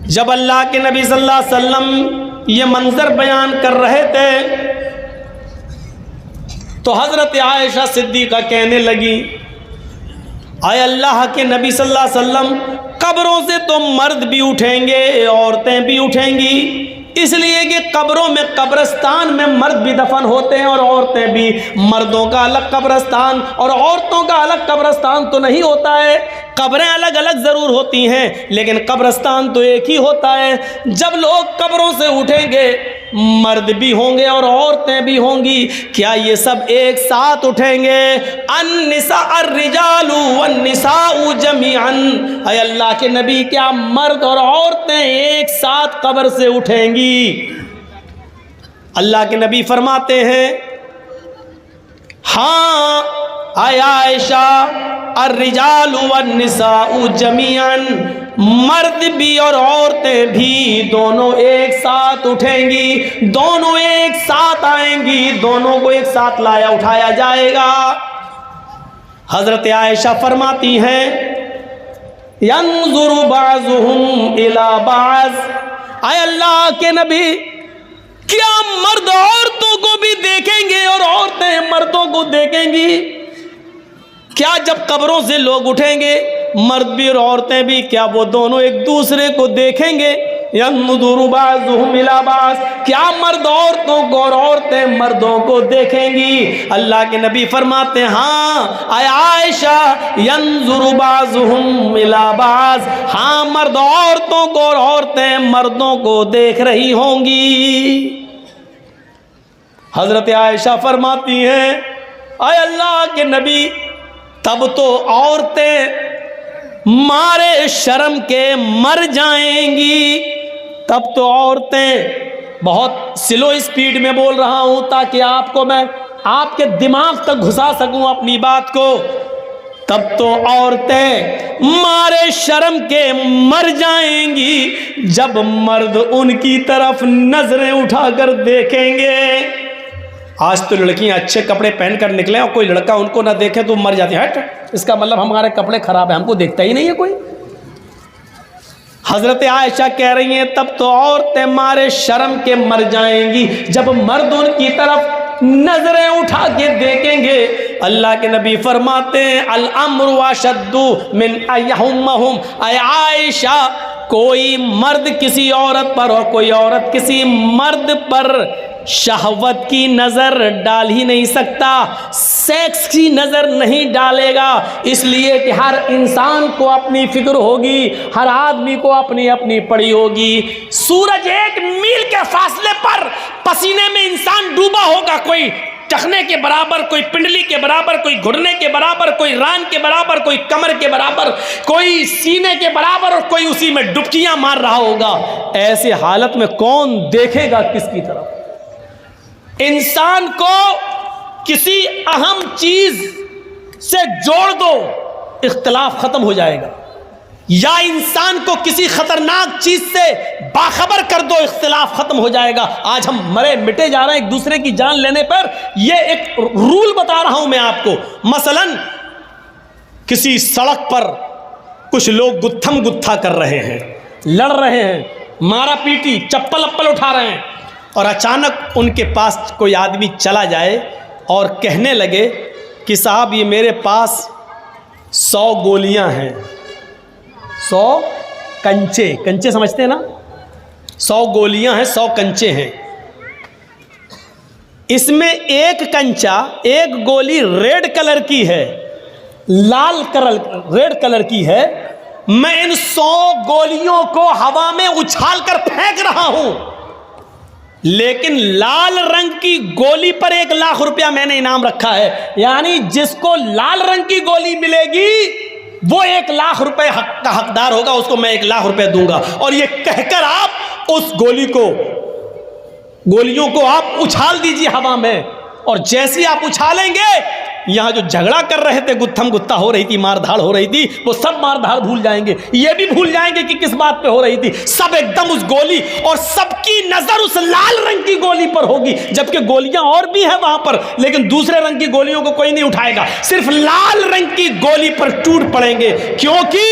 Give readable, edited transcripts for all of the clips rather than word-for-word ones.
जब अल्लाह के नबी सल्लल्लाहु अलैहि वसल्लम ये मंजर बयान कर रहे थे तो हज़रत आयशा सिद्दीक़ा कहने लगी, आए अल्लाह के नबी सल्लल्लाहु अलैहि वसल्लम, कब्रों से तो मर्द भी उठेंगे औरतें भी उठेंगी, इसलिए कि कब्रों में कब्रिस्तान में मर्द भी दफन होते हैं और औरतें भी। मर्दों का अलग कब्रिस्तान और औरतों का अलग कब्रिस्तान तो नहीं होता है, कब्रें अलग अलग ज़रूर होती हैं लेकिन कब्रिस्तान तो एक ही होता है। जब लोग कब्रों से उठेंगे मर्द भी होंगे और औरतें भी होंगी, क्या ये सब एक साथ उठेंगे? अन्निसा अर्रिजालु वन्निसाउ जमीअन, ऐ अल्लाह के नबी, क्या मर्द और औरतें एक साथ कब्र से उठेंगी? अल्लाह के नबी फरमाते हैं, हाँ आयशा, अर्रिजालु वन्निसाउ जमीअन, मर्द भी और औरतें भी दोनों एक साथ उठेंगी, दोनों एक साथ आएंगी, दोनों को एक साथ लाया उठाया जाएगा। हजरत आयशा फरमाती हैं, यंजुरु बाज़ुहुम इला बाज़, आए अल्लाह के नबी, क्या मर्द औरतों को भी देखेंगे और औरतें मर्दों को देखेंगी? क्या जब कब्रों से लोग उठेंगे मर्द भी और औरतें भी, क्या वो दोनों एक दूसरे को देखेंगे? यंजुरु बाज़ुहुम इला बाज़, क्या मर्द औरतों को और औरतें मर्दों को देखेंगी? अल्लाह के नबी फरमाते हैं, हाँ आयशा, यंजुरु बाज़ुहुम इला बाज़, हाँ मर्द औरतों को और औरतें मर्दों को देख रही होंगी। हजरत आयशा फरमाती हैं, आए अल्लाह के नबी, तब तो औरतें मारे शर्म के मर जाएंगी, तब तो औरतें, बहुत स्लो स्पीड में बोल रहा हूं ताकि आपको मैं आपके दिमाग तक घुसा सकूं अपनी बात को, तब तो औरतें मारे शर्म के मर जाएंगी जब मर्द उनकी तरफ नजरें उठाकर देखेंगे। आज तो लड़कियां अच्छे कपड़े पहन कर निकले और कोई लड़का उनको ना देखे तो मर जाती है, हट, इसका मतलब हमारे कपड़े खराब है, हमको देखता ही नहीं है कोई। हजरत आयशा कह रही हैं, तब तो औरतें मारे शर्म के मर जाएंगी जब मर्द उनकी तरफ नजरें उठा के देखेंगे। अल्लाह के नबी फरमाते हैं, अल अम्रु अशद्दु मिन अयहुम्महुम, आयशा, कोई मर्द किसी औरत पर और कोई औरत किसी मर्द पर शहवत की नज़र डाल ही नहीं सकता, सेक्स की नज़र नहीं डालेगा, इसलिए कि हर इंसान को अपनी फिक्र होगी, हर आदमी को अपनी अपनी पड़ी होगी। सूरज 1 मील के फासले पर पसीने में इंसान डूबा होगा, कोई टखने के बराबर, कोई पिंडली के बराबर, कोई घुटने के बराबर, कोई रान के बराबर, कोई कमर के बराबर, कोई सीने के बराबर और कोई उसी में डुबकियां मार रहा होगा। ऐसे हालत में कौन देखेगा किसकी तरफ? इंसान को किसी अहम चीज से जोड़ दो, इख्तिलाफ खत्म हो जाएगा, या इंसान को किसी खतरनाक चीज से बाखबर कर दो, इख्तिलाफ खत्म हो जाएगा। आज हम मरे मिटे जा रहे हैं एक दूसरे की जान लेने पर। यह एक रूल बता रहा हूं मैं आपको। मसलन किसी सड़क पर कुछ लोग गुत्थम गुत्था कर रहे हैं, लड़ रहे हैं, मारा पीटी, चप्पल अप्पल उठा रहे हैं, और अचानक उनके पास कोई आदमी चला जाए और कहने लगे कि साहब ये मेरे पास 100 गोलियां हैं, 100 कंचे, कंचे समझते हैं ना, 100 गोलियां हैं, 100 कंचे हैं, इसमें एक कंचा, एक गोली रेड कलर की है, लाल कलर रेड कलर की है, मैं इन 100 गोलियों को हवा में उछाल कर फेंक रहा हूं, लेकिन लाल रंग की गोली पर 1 लाख रुपया मैंने इनाम रखा है। यानी जिसको लाल रंग की गोली मिलेगी वो 1 लाख रुपए का हकदार होगा, उसको मैं 1 लाख रुपए दूंगा। और ये कहकर आप उस गोलियों को आप उछाल दीजिए हवा में, और जैसे आप उछालेंगे, यहाँ जो झगड़ा कर रहे थे, गुत्थम गुत्ता हो रही थी, मारधाड़ हो रही थी, वो सब मारधाड़ भूल जाएंगे, ये भी भूल जाएंगे कि किस बात पे हो रही थी, सब एकदम उस गोली, और सबकी नजर उस लाल रंग की गोली पर होगी, जबकि गोलियां और भी हैं वहां पर, लेकिन दूसरे रंग की गोलियों को कोई नहीं उठाएगा, सिर्फ लाल रंग की गोली पर टूट पड़ेंगे। क्योंकि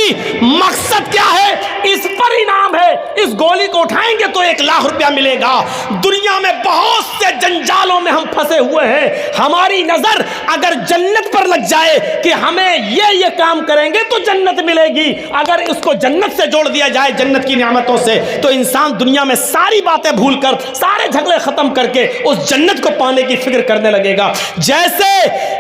मकसद क्या है? इस पर इनाम है, इस गोली को उठाएंगे तो 1 लाख रुपया मिलेगा। दुनिया में बहुत से जंजालों में हम फंसे हुए हैं। हमारी नजर अगर जन्नत पर लग जाए कि हमें ये काम करेंगे तो जन्नत मिलेगी, अगर इसको जन्नत से जोड़ दिया जाए, जन्नत की नियामतों से, तो इंसान दुनिया में सारी बातें भूलकर, सारे झगड़े खत्म करके उस जन्नत को पाने की फिक्र करने लगेगा। जैसे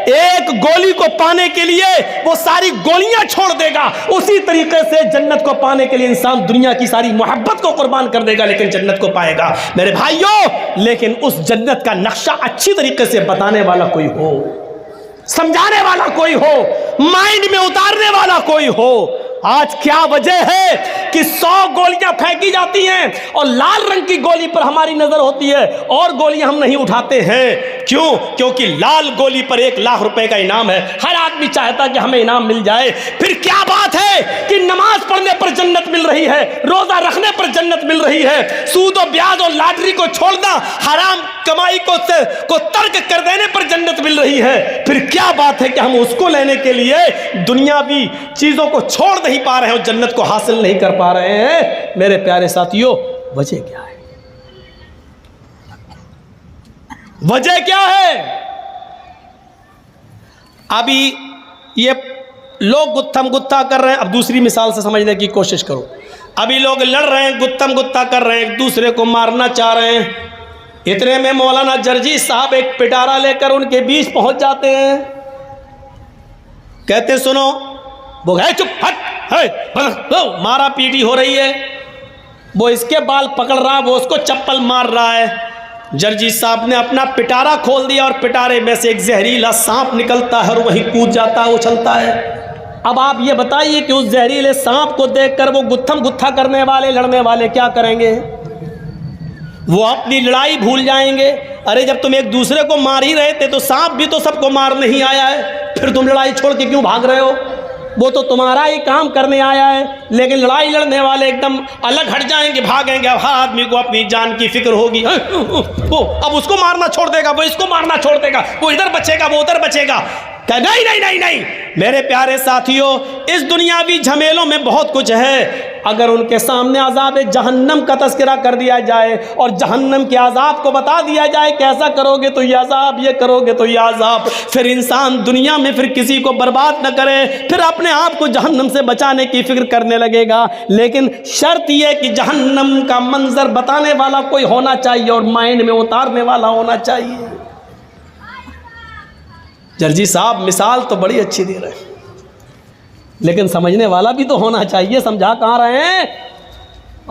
एक गोली को पाने के लिए वो सारी गोलियां छोड़ देगा, उसी तरीके से जन्नत को पाने के लिए इंसान दुनिया की सारी मोहब्बत को कुर्बान कर देगा, लेकिन जन्नत को पाएगा। मेरे भाइयों, लेकिन उस जन्नत का नक्शा अच्छी तरीके से बताने वाला कोई हो, समझाने वाला कोई हो, माइंड में उतारने वाला कोई हो। आज क्या वजह है कि 100 गोलियां फेंकी जाती हैं और लाल रंग की गोली पर हमारी नजर होती है और गोलियां हम नहीं उठाते हैं? क्यों? क्योंकि लाल गोली पर 1 लाख रुपए का इनाम है। हर आदमी चाहता कि हमें इनाम मिल जाए। फिर क्या बात है कि नमाज पढ़ने पर जन्नत मिल रही है, रोजा रखने पर जन्नत मिल रही है, सूद और ब्याज और लॉटरी को छोड़ना, हराम कमाई को तर्क कर देने पर जन्नत मिल रही है। फिर क्या बात है कि हम उसको लेने के लिए दुनियावी चीजों को छोड़ नहीं पा रहे हैं और जन्नत को हासिल नहीं कर पा रहे हैं? मेरे प्यारे साथियों, वजह क्या है? वजह क्या है? अभी ये लोग गुत्थम गुत्था कर रहे हैं। अब दूसरी मिसाल से समझने की कोशिश करो। अभी लोग लड़ रहे हैं, गुत्थम गुत्था कर रहे हैं, एक दूसरे को मारना चाह रहे हैं। इतने में मौलाना जर्जी साहब एक पिटारा लेकर उनके बीच पहुंच जाते हैं। कहते सुनो, वो है चुप, हट, है, मारा पीटी हो रही है। वो इसके बाल पकड़ रहा है, वो उसको चप्पल मार रहा है। जर्जी साहब ने अपना पिटारा खोल दिया और पिटारे में से एक जहरीला सांप निकलता है और वहीं कूद जाता है, उछलता है। अब आप ये बताइए कि उस जहरीले सांप को देखकर वो गुत्थम गुत्था करने वाले, लड़ने वाले क्या करेंगे? वो अपनी लड़ाई भूल जाएंगे। अरे जब तुम एक दूसरे को मार ही रहे थे तो सांप भी तो सबको मार नहीं आया है, फिर तुम लड़ाई छोड़ के क्यों भाग रहे हो? वो तो तुम्हारा ही काम करने आया है, लेकिन लड़ाई लड़ने वाले एकदम अलग हट जाएंगे, भागेंगे। अब हर आदमी को अपनी जान की फिक्र होगी। वो अब उसको मारना छोड़ देगा, वो इसको मारना छोड़ देगा, वो इधर बचेगा, वो उधर बचेगा। नहीं नहीं नहीं नहीं, मेरे प्यारे साथियों, इस दुनियावी झमेलों में बहुत कुछ है। अगर उनके सामने अज़ाब जहन्नम का तज़किरा कर दिया जाए और जहन्नम के अज़ाब को बता दिया जाए, कैसा करोगे तो ये अज़ाब, ये करोगे तो ये अज़ाब, फिर इंसान दुनिया में फिर किसी को बर्बाद न करे, फिर अपने आप को जहन्नम से बचाने की फिक्र करने लगेगा। लेकिन शर्त यह कि जहन्नम का मंजर बताने वाला कोई होना चाहिए और माइंड में उतारने वाला होना चाहिए। जर्जी साहब मिसाल तो बड़ी अच्छी दे रहे हैं, लेकिन समझने वाला भी तो होना चाहिए। समझा कहाँ रहे हैं?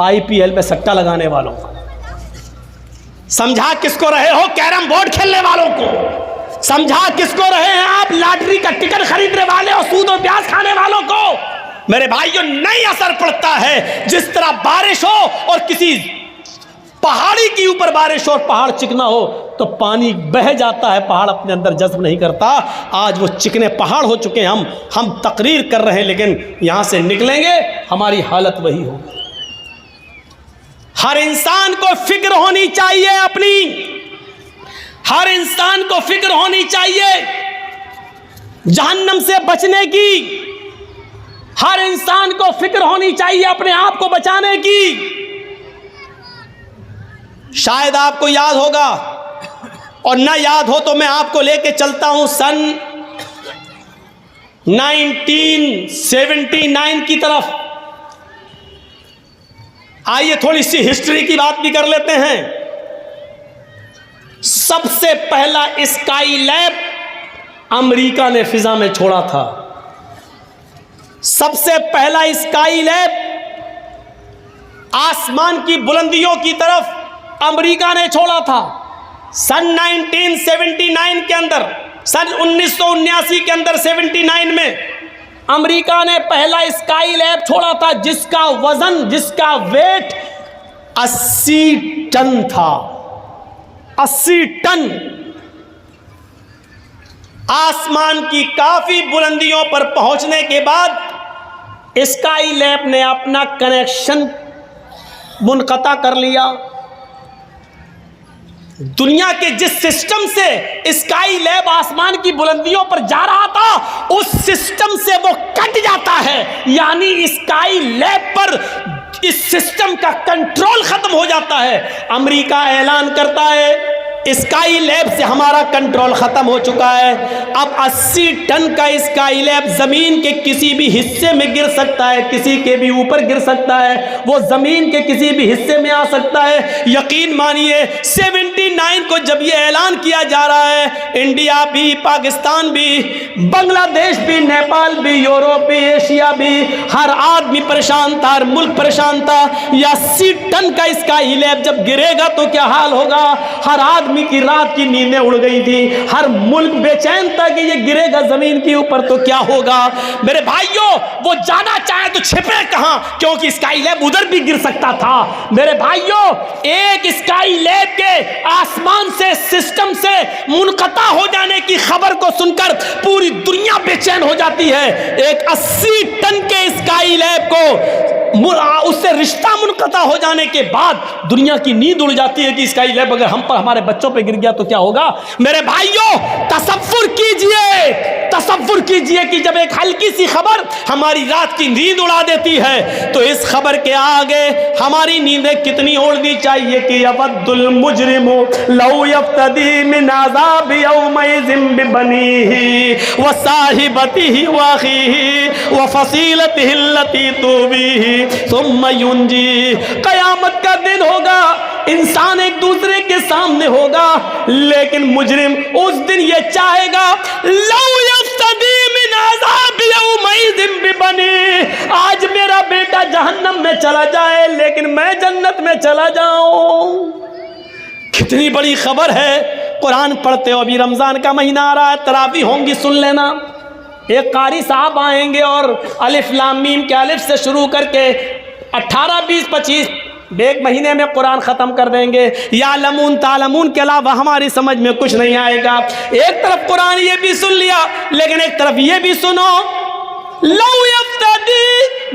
IPL में सट्टा लगाने वालों को समझा, किसको रहे हो? कैरम बोर्ड खेलने वालों को समझा, किसको रहे हैं आप? लॉटरी का टिकट खरीदने वाले और सूद और ब्याज खाने वालों को। मेरे भाइयों, नहीं असर पड़ता है। जिस तरह बारिश हो और किसी पहाड़ी के ऊपर बारिश और पहाड़ चिकना हो तो पानी बह जाता है, पहाड़ अपने अंदर जज्ब नहीं करता। आज वो चिकने पहाड़ हो चुके हैं। हम तकरीर कर रहे हैं, लेकिन यहां से निकलेंगे हमारी हालत वही होगी। हर इंसान को फिक्र होनी चाहिए अपनी, हर इंसान को फिक्र होनी चाहिए जहन्नम से बचने की। हर इंसान को फिक्र होनी चाहिए अपने आप को बचाने की। शायद आपको याद होगा, और ना याद हो तो मैं आपको लेके चलता हूं सन 1979 की तरफ। आइए थोड़ी सी हिस्ट्री की बात भी कर लेते हैं। सबसे पहला स्काई लैब अमेरिका ने फिजा में छोड़ा था। सबसे पहला स्काई लैब आसमान की बुलंदियों की तरफ अमेरिका ने छोड़ा था। सन 1979 के अंदर, सन 1979 के अंदर 79 में अमेरिका ने पहला स्काई लैब छोड़ा था, जिसका वजन, जिसका वेट 80 टन था। 80 टन। आसमान की काफी बुलंदियों पर पहुंचने के बाद स्काई लैब ने अपना कनेक्शन मुनक़ता कर लिया। दुनिया के जिस सिस्टम से स्काई लैब आसमान की बुलंदियों पर जा रहा था, उस सिस्टम से वो कट जाता है। यानी स्काई लैब पर इस सिस्टम का कंट्रोल खत्म हो जाता है। अमेरिका ऐलान करता है स्काई लैब से हमारा कंट्रोल खत्म हो चुका है, अब 80 टन का स्काई लैब जमीन के किसी भी हिस्से में गिर सकता है, किसी के भी ऊपर गिर सकता है, वो जमीन के किसी भी हिस्से में आ सकता है। यकीन मानिए 79 को जब ये ऐलान किया जा रहा है, इंडिया भी, पाकिस्तान भी, बांग्लादेश भी, नेपाल भी, यूरोप भी, एशिया भी, हर आदमी परेशान था, हर मुल्क परेशान था। 80 टन का स्काई लैब जब गिरेगा तो क्या हाल होगा। हर आदमी की रात की नींदें उड़ गई थी, हर मुल्क बेचैन था कि ये गिरेगा जमीन के ऊपर तो क्या होगा। मेरे भाइयों, वो जाना चाहे तो छिपे कहां, क्योंकि स्काई लैब उधर भी गिर सकता था। मेरे भाइयों, एक स्काई लैब के आसमान से, सिस्टम से मुनक़ता हो जाने की खबर को सुनकर पूरी दुनिया बेचैन हो जाती है। एक 80 टन के स्काई लैब को उससे रिश्ता मुनक़ता हो जाने के बाद दुनिया की नींद उड़ जाती है कि स्काई लैब अगर हम पर, हमारे बच्चों पे गिर गया तो क्या होगा। मेरे भाइयों, तसव्वुर कीजिए कि जब एक हल्की सी खबर हमारी रात की नींद उड़ा देती है, तो इस खबर के आगे हमारी नींदें कितनी उड़नी चाहिए कि यवद्दुल मुजरिमु लौ यफ्तदी मिन अज़ाबि यौमइज़िन बिबनीहि व साहिबतिहि व अख़ीहि व फ़सीलतिहि अल्लती तुवीहि सुम्मा युंजी। क़यामत का दिन होगा, इंसान एक दूसरे के सामने होगा, लेकिन मुजरिम उस दिन ये चाहेगा लौ यफ्तदी मिन अज़ाबि यौमइज़िन बिबनी, आज मेरा बेटा जहन्नम में चला जाए लेकिन मैं जन्नत में चला जाऊं। कितनी बड़ी खबर है। कुरान पढ़ते हो, अभी रमजान का महीना आ रहा है, तरावी होंगी, सुन लेना। एक कारी साहब आएंगे और अलिफ लाम मीम के अलिफ से शुरू करके 18, 20, 25 एक महीने में कुरान ख़त्म कर देंगे। या लमून तालमून के अलावा हमारी समझ में कुछ नहीं आएगा। एक तरफ कुरान ये भी सुन लिया, लेकिन एक तरफ ये भी सुनो, लौ यफ्तदी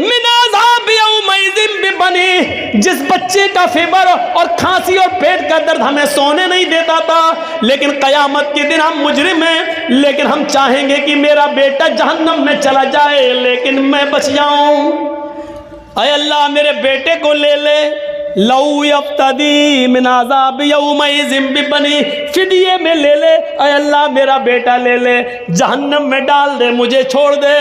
मिन अज़ाबि यौमइज़िन बिबनी। जिस बच्चे का फीवर और खांसी और पेट का दर्द हमें सोने नहीं देता था, लेकिन क़यामत के दिन हम मुजरिम हैं, लेकिन हम चाहेंगे कि मेरा बेटा जहन्नम में चला जाए लेकिन मैं बच जाऊं। अय अल्लाह, मेरे बेटे को ले ले। लौ यफ्तदी मिन अज़ाबि यौमइज़िन बिबनी, फिदिये में ले ले। अय अल्लाह, मेरा बेटा ले ले, जहन्नम में डाल दे, मुझे छोड़ दे।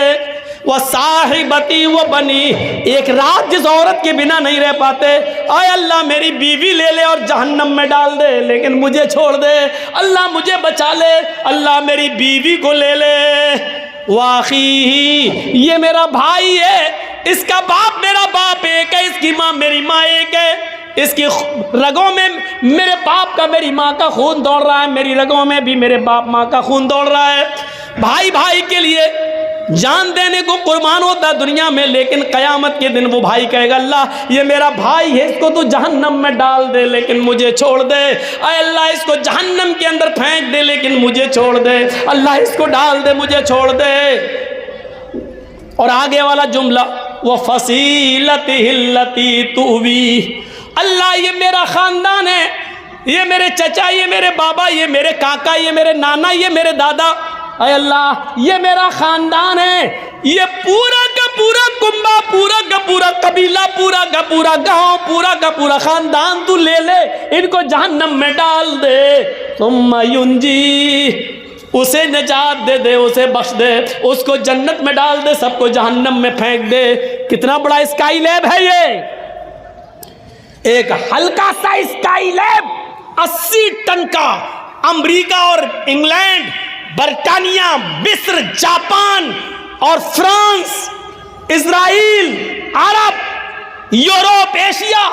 वह साहिबती वो बनी, एक रात जिस औरत के बिना नहीं रह पाते, आय अल्लाह मेरी बीवी ले ले और जहन्नम में डाल दे, लेकिन मुझे छोड़ दे। अल्लाह मुझे बचा ले, अल्लाह मेरी बीवी को ले ले। वाखी, ये मेरा भाई है, इसका बाप मेरा बाप एक है, इसकी माँ मेरी माँ एक है, इसकी रगों में मेरे बाप का, मेरी माँ का खून दौड़ रहा है, मेरी रगों में भी मेरे बाप माँ का खून दौड़ रहा है। भाई भाई के लिए जान देने को कुर्बान होता दुनिया में, लेकिन क़यामत के दिन वो भाई कहेगा अल्लाह ये मेरा भाई है, इसको तू जहन्नम में डाल दे लेकिन मुझे छोड़ दे। अल्लाह इसको जहन्नम के अंदर फेंक दे लेकिन मुझे छोड़ दे। अल्लाह इसको डाल दे, मुझे छोड़ दे। और आगे वाला जुमला, वो फसीलतिहि अल्लती तुवी, अल्लाह ये मेरा ख़ानदान है, ये मेरे चचा, ये मेरे बाबा, ये मेरे काका, ये मेरे नाना, ये मेरे दादा, अय अल्लाह ये मेरा ख़ानदान है, ये पूरा का पूरा कुंबा, पूरा का पूरा कबीला, पूरा का पूरा गांव, पूरा का पूरा ख़ानदान तू ले ले, इनको जहन्नम में डाल दे। सुम्मा युंजी, उसे निजात दे दे, उसे बख्श दे, उसको जन्नत में डाल दे, सबको जहन्नम में फेंक दे। कितना बड़ा स्काई लैब है ये। एक हल्का सा स्काई लैब 80 टन का, अमेरिका और इंग्लैंड, बर्तानिया, मिस्र, जापान और फ्रांस, इजराइल, अरब, Europe, Asia,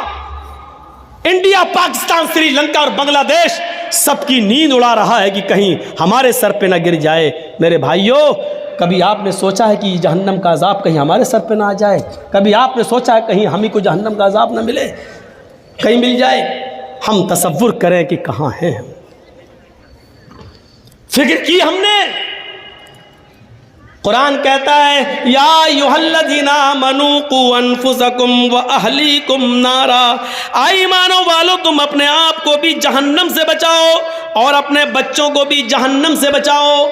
India, Pakistan, Sri Lanka और बांग्लादेश सबकी नींद उड़ा रहा है कि कहीं हमारे सर पे ना गिर जाए। मेरे भाइयों, कभी आपने सोचा है कि जहन्नम का अजाब कहीं हमारे सर पे ना आ जाए? कभी आपने सोचा है कहीं हमें को जहन्नम का अजाब ना मिले, कहीं मिल जाए? हम तसव्वुर करें कि कहाँ हैं हम। फिक्र की हमने? कुरान कहता है या अय्युहल्लज़ीना आमनू क़ू अनफुसकुम व अहलीकुम नारा, आई ईमानो वालों तुम अपने आप को भी जहन्नम से बचाओ और अपने बच्चों को भी जहन्नम से बचाओ।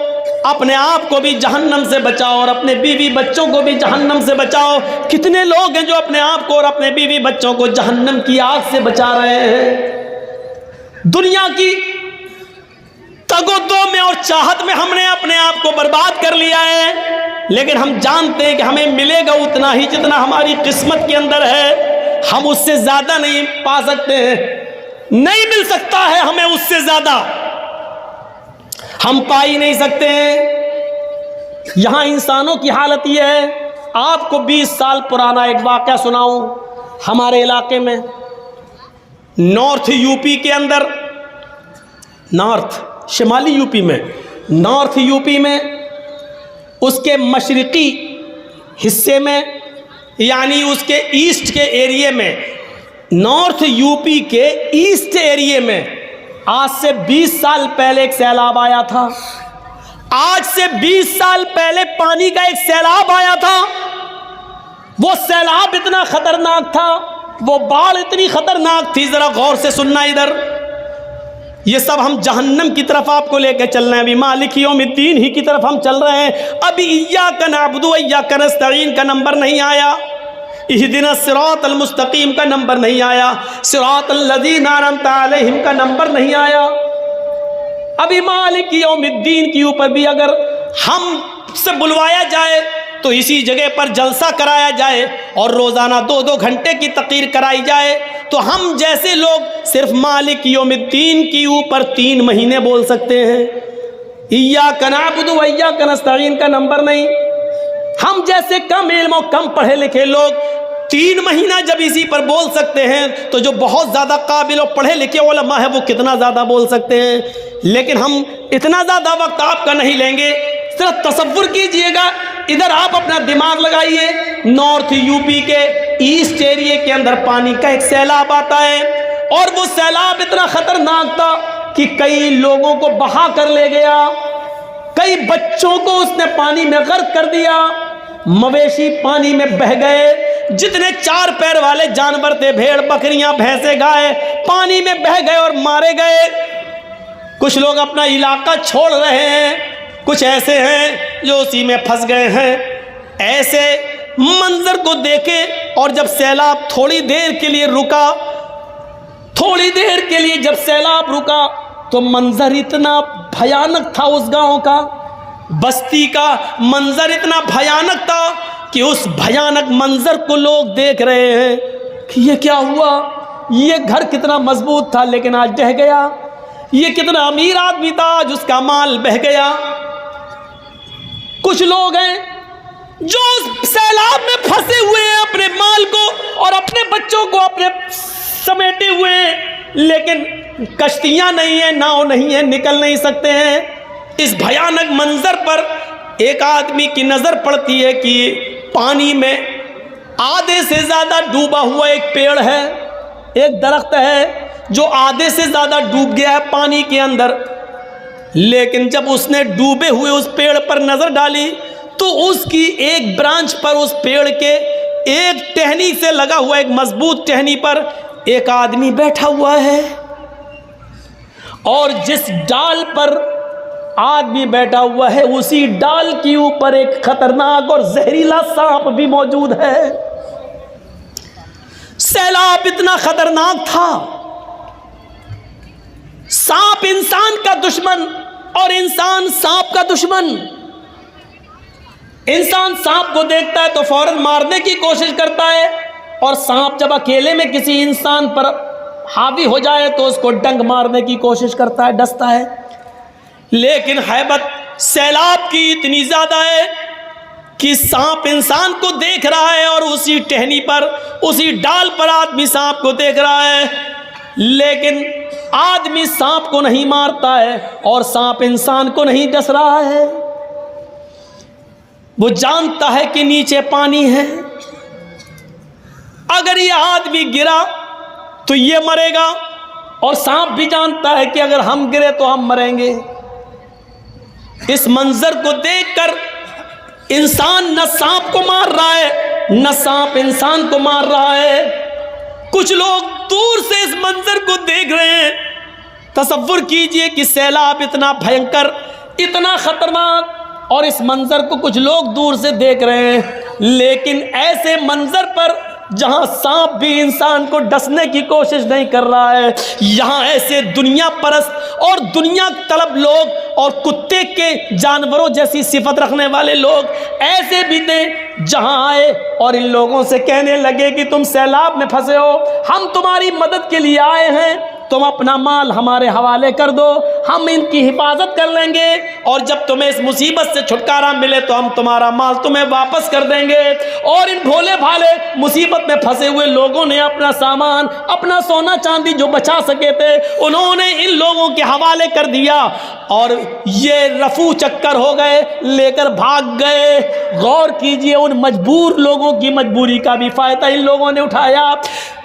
अपने आप को भी जहन्नम से बचाओ और अपने बीवी बच्चों को भी जहन्नम से बचाओ। कितने लोग हैं जो अपने आप को और अपने बीवी बच्चों को जहन्नम की आग से बचा रहे हैं। दुनिया की तगोदो में और चाहत में हमने अपने आप को बर्बाद कर लिया है, लेकिन हम जानते हैं कि हमें मिलेगा उतना ही जितना हमारी किस्मत के अंदर है। हम उससे ज्यादा नहीं पा सकते हैं, नहीं मिल सकता है हमें उससे ज्यादा, हम पा ही नहीं सकते हैं। यहां इंसानों की हालत यह है। आपको 20 साल पुराना एक वाकया सुनाऊं। हमारे इलाके में नॉर्थ यूपी के अंदर, नॉर्थ शिमाली यूपी में, नॉर्थ यूपी में उसके मशरिकी हिस्से में, यानी उसके ईस्ट के एरिया में, नॉर्थ यूपी के ईस्ट एरिया में आज से 20 साल पहले एक सैलाब आया था। आज से 20 साल पहले पानी का एक सैलाब आया था। वो सैलाब इतना खतरनाक था, वो बाढ़ इतनी खतरनाक थी। जरा गौर से सुनना इधर, ये सब हम जहन्नम की तरफ आपको लेकर चल रहे हैं। अभी मालिक यौमिद्दीन ही की तरफ हम चल रहे हैं। अभी इय्याका नअबुदु व इय्याका नस्तईन का नंबर नहीं आया, इहदिना सिरातल मुस्तकीम का नंबर नहीं आया, सिरातल लज़ीना अनअमता अलैहिम का नंबर नहीं आया। अभी मालिक यौमिद्दीन के ऊपर भी अगर हम से बुलवाया जाए तो इसी जगह पर जलसा कराया जाए और रोज़ाना 2-2 घंटे की तक़रीर कराई जाए, तो हम जैसे लोग सिर्फ मालिक यौमिद्दीन के ऊपर 3 महीने बोल सकते हैं। इय्याका नअबुदु व इय्याका नस्तईन का नंबर नहीं। हम जैसे कम इल्म और कम पढ़े लिखे लोग 3 महीना जब इसी पर बोल सकते हैं, तो जो बहुत ज़्यादा काबिल और पढ़े लिखे उलमा है वो कितना ज़्यादा बोल सकते हैं। लेकिन हम इतना ज़्यादा वक्त आपका नहीं लेंगे। सिर्फ तसव्वुर कीजिएगा, इधर आप अपना दिमाग लगाइए। नॉर्थ यूपी के ईस्ट एरिया के अंदर पानी का एक सैलाब आता है और वो सैलाब इतना खतरनाक था कि कई लोगों को बहा कर ले गया, कई बच्चों को उसने पानी में गर्क कर दिया, मवेशी पानी में बह गए, जितने 4 पैर वाले जानवर थे, भेड़ बकरियां भैंसे गाय, पानी में बह गए और मारे गए। कुछ लोग अपना इलाका छोड़ रहे हैं, कुछ ऐसे हैं जो उसी में फंस गए हैं। ऐसे मंजर को देखे और जब सैलाब थोड़ी देर के लिए रुका, थोड़ी देर के लिए जब सैलाब रुका तो मंजर इतना भयानक था, उस गांव का, बस्ती का मंजर इतना भयानक था कि उस भयानक मंजर को लोग देख रहे हैं कि ये क्या हुआ। ये घर कितना मजबूत था लेकिन आज ढह गया। ये कितना अमीर आदमी था, आज उसका माल बह गया। कुछ लोग हैं जो उस सैलाब में फंसे हुए हैं, अपने माल को और अपने बच्चों को अपने समेटे हुए हैं, लेकिन कश्तियां नहीं है, नाव नहीं है, निकल नहीं सकते हैं। इस भयानक मंजर पर एक आदमी की नजर पड़ती है कि पानी में आधे से ज्यादा डूबा हुआ एक पेड़ है, एक दरख्त है जो आधे से ज्यादा डूब गया है पानी के अंदर। लेकिन जब उसने डूबे हुए उस पेड़ पर नजर डाली तो उसकी एक ब्रांच पर, उस पेड़ के एक टहनी से लगा हुआ, एक मजबूत टहनी पर एक आदमी बैठा हुआ है, और जिस डाल पर आदमी बैठा हुआ है उसी डाल के ऊपर एक खतरनाक और जहरीला सांप भी मौजूद है। सैलाब इतना खतरनाक था, सांप इंसान का दुश्मन और इंसान सांप का दुश्मन। इंसान सांप को देखता है तो फौरन मारने की कोशिश करता है, और सांप जब अकेले में किसी इंसान पर हावी हो जाए तो उसको डंक मारने की कोशिश करता है, डसता है। लेकिन हैबत सैलाब की इतनी ज्यादा है कि सांप इंसान को देख रहा है और उसी टहनी पर, उसी डाल पर आदमी सांप को देख रहा है, लेकिन आदमी सांप को नहीं मारता है और सांप इंसान को नहीं डस रहा है। वो जानता है कि नीचे पानी है, अगर ये आदमी गिरा तो ये मरेगा, और सांप भी जानता है कि अगर हम गिरे तो हम मरेंगे। इस मंजर को देखकर इंसान न सांप को मार रहा है, न सांप इंसान को मार रहा है। कुछ लोग दूर से इस मंजर को देख रहे हैं। तसव्वुर कीजिए कि सैलाब इतना भयंकर, इतना खतरनाक, और इस मंजर को कुछ लोग दूर से देख रहे हैं, लेकिन ऐसे मंजर पर जहां सांप भी इंसान को डसने की कोशिश नहीं कर रहा है, यहां ऐसे दुनिया परस्त और दुनिया तलब लोग और कुत्ते के जानवरों जैसी सिफत रखने वाले लोग ऐसे भी थे, जहां आए और इन लोगों से कहने लगे कि तुम सैलाब में फंसे हो, हम तुम्हारी मदद के लिए आए हैं, तुम अपना माल हमारे हवाले कर दो, हम इनकी हिफाजत कर लेंगे और जब तुम्हें इस मुसीबत से छुटकारा मिले तो हम तुम्हारा माल तुम्हें वापस कर देंगे। और इन भोले भाले मुसीबत में फंसे हुए लोगों ने अपना सामान, अपना सोना चांदी जो बचा सके थे, उन्होंने इन लोगों के हवाले कर दिया और ये रफू चक्कर हो गए, लेकर भाग गए। गौर कीजिए, उन मजबूर लोगों की मजबूरी का भी फायदा इन लोगों ने उठाया।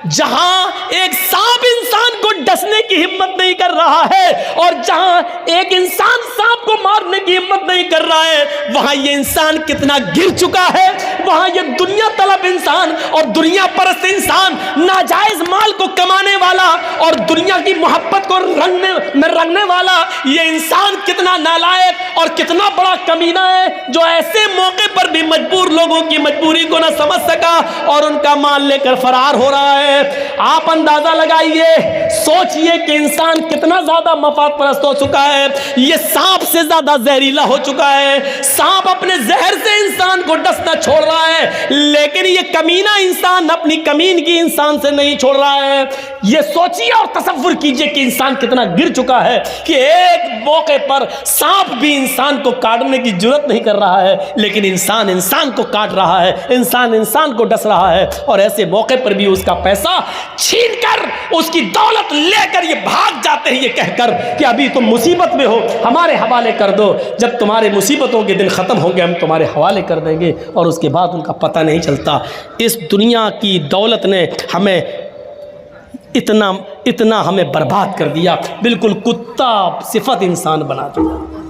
जहां एक सांप इंसान को डसने की हिम्मत नहीं कर रहा है और जहां एक इंसान सांप को मारने की हिम्मत नहीं कर रहा है, वहां ये इंसान कितना गिर चुका है। वहां ये दुनिया तलब इंसान और दुनिया परस्त इंसान, नाजायज माल को कमाने वाला और दुनिया की मोहब्बत को रंगने वाला ये इंसान कितना नालायक और कितना बड़ा कमीना है, जो ऐसे मौके पर भी मजबूर लोगों की मजबूरी को ना समझ सका और उनका माल लेकर फरार हो रहा है। आप अंदाजा लगाइए, सोचिए कि इंसान कितना ज्यादा मफाद परस्त हो चुका है। यह सांप से ज्यादा जहरीला हो चुका है। सांप अपने जहर से इंसान को डसना छोड़ रहा है, लेकिन यह कमीना इंसान अपनी कमीनगी इंसान से नहीं छोड़ रहा है। यह सोचिए और तसव्वुर कीजिए कि इंसान कितना गिर चुका है कि एक मौके पर सांप भी इंसान को काटने की जरूरत नहीं कर रहा है, लेकिन इंसान इंसान को काट रहा है, इंसान इंसान को डस रहा है। और ऐसे मौके पर भी उसका पैसा छीनकर, उसकी दौलत लेकर ये भाग जाते हैं, ये कहकर कि अभी तुम मुसीबत में हो, हमारे हवाले कर दो, जब तुम्हारे मुसीबतों के दिन खत्म होंगे हम तुम्हारे हवाले कर देंगे। और उसके बाद उनका पता नहीं चलता। इस दुनिया की दौलत ने हमें इतना हमें बर्बाद कर दिया, बिल्कुल कुत्ता सिफत इंसान बना दिया।